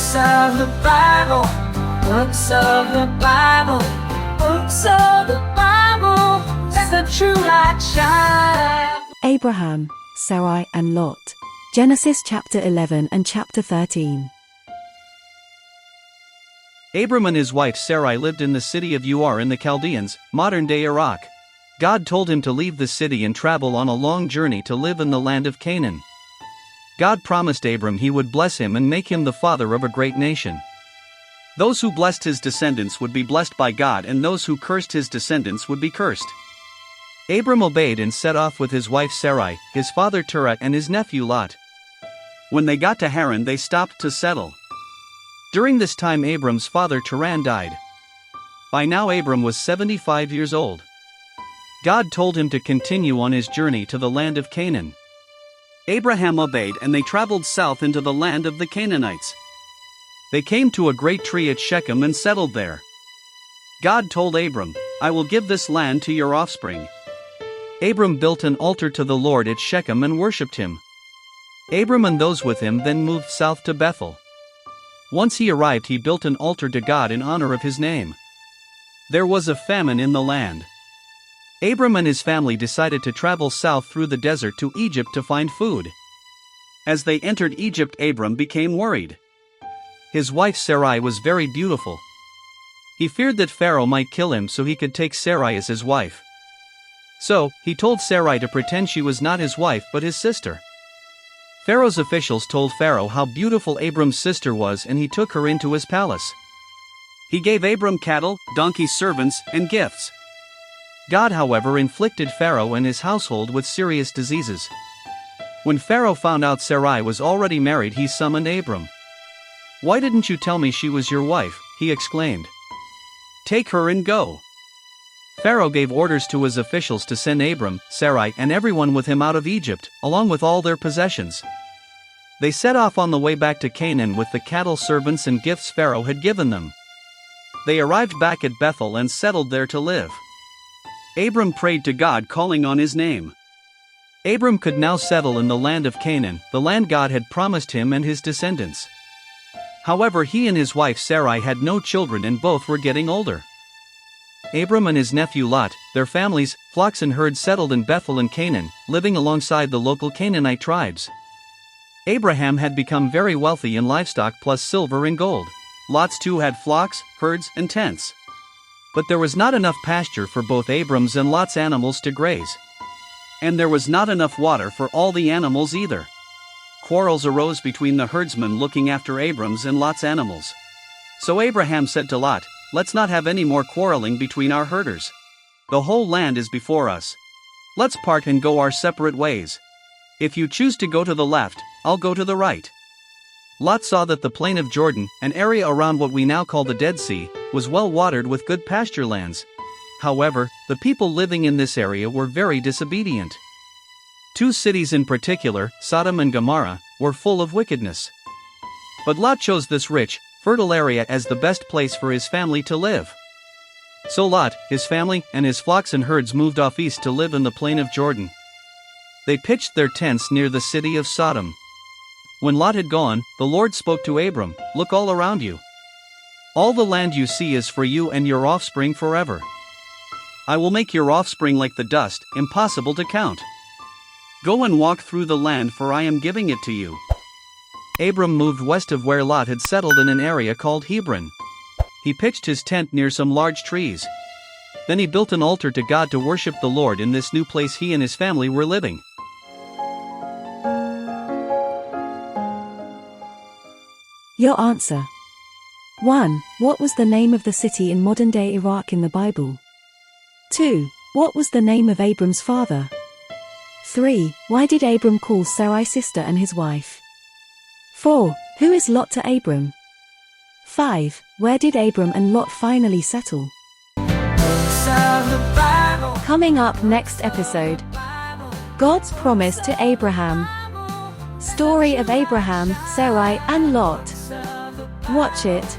Books of the Bible, books of the Bible, books of the Bible, let the true light shine. Abraham, Sarai and Lot. Genesis chapter 11 and chapter 13. Abram and his wife Sarai lived in the city of Ur in the Chaldeans, modern-day Iraq. God told him to leave the city and travel on a long journey to live in the land of Canaan. God promised Abram he would bless him and make him the father of a great nation. Those who blessed his descendants would be blessed by God, and those who cursed his descendants would be cursed. Abram obeyed and set off with his wife Sarai, his father Terah and his nephew Lot. When they got to Haran, they stopped to settle. During this time Abram's father Terah died. By now Abram was 75 years old. God told him to continue on his journey to the land of Canaan. Abraham obeyed, and they traveled south into the land of the Canaanites. They came to a great tree at Shechem and settled there. God told Abram, "I will give this land to your offspring." Abram built an altar to the Lord at Shechem and worshipped him. Abram and those with him then moved south to Bethel. Once he arrived, he built an altar to God in honor of his name. There was a famine in the land. Abram and his family decided to travel south through the desert to Egypt to find food. As they entered Egypt, Abram became worried. His wife Sarai was very beautiful. He feared that Pharaoh might kill him so he could take Sarai as his wife. So, he told Sarai to pretend she was not his wife but his sister. Pharaoh's officials told Pharaoh how beautiful Abram's sister was, and he took her into his palace. He gave Abram cattle, donkey servants, and gifts. God, however, inflicted Pharaoh and his household with serious diseases. When Pharaoh found out Sarai was already married, he summoned Abram. "Why didn't you tell me she was your wife?" he exclaimed. "Take her and go." Pharaoh gave orders to his officials to send Abram, Sarai, and everyone with him out of Egypt, along with all their possessions. They set off on the way back to Canaan with the cattle, servants, and gifts Pharaoh had given them. They arrived back at Bethel and settled there to live. Abram prayed to God, calling on his name. Abram could now settle in the land of Canaan, the land God had promised him and his descendants. However, he and his wife Sarai had no children, and both were getting older. Abram and his nephew Lot, their families, flocks and herds settled in Bethel and Canaan, living alongside the local Canaanite tribes. Abraham had become very wealthy in livestock plus silver and gold. Lot too had flocks, herds, and tents. But there was not enough pasture for both Abram's and Lot's animals to graze. And there was not enough water for all the animals either. Quarrels arose between the herdsmen looking after Abram's and Lot's animals. So Abraham said to Lot, "Let's not have any more quarreling between our herders. The whole land is before us. Let's part and go our separate ways. If you choose to go to the left, I'll go to the right." Lot saw that the plain of Jordan, an area around what we now call the Dead Sea, was well watered with good pasture lands. However, the people living in this area were very disobedient. Two cities in particular, Sodom and Gomorrah, were full of wickedness. But Lot chose this rich, fertile area as the best place for his family to live. So Lot, his family, and his flocks and herds moved off east to live in the plain of Jordan. They pitched their tents near the city of Sodom. When Lot had gone, the Lord spoke to Abram, "Look all around you. All the land you see is for you and your offspring forever. I will make your offspring like the dust, impossible to count. Go and walk through the land, for I am giving it to you." Abram moved west of where Lot had settled in an area called Hebron. He pitched his tent near some large trees. Then he built an altar to God to worship the Lord in this new place he and his family were living. Your answer. 1. What was the name of the city in modern-day Iraq in the Bible? 2. What was the name of Abram's father? 3. Why did Abram call Sarai sister and his wife? 4. Who is Lot to Abram? 5. Where did Abram and Lot finally settle? Books of the Bible, Coming up next episode. God's promise to Abraham. Story of Abraham, Sarai, and Lot. Watch it.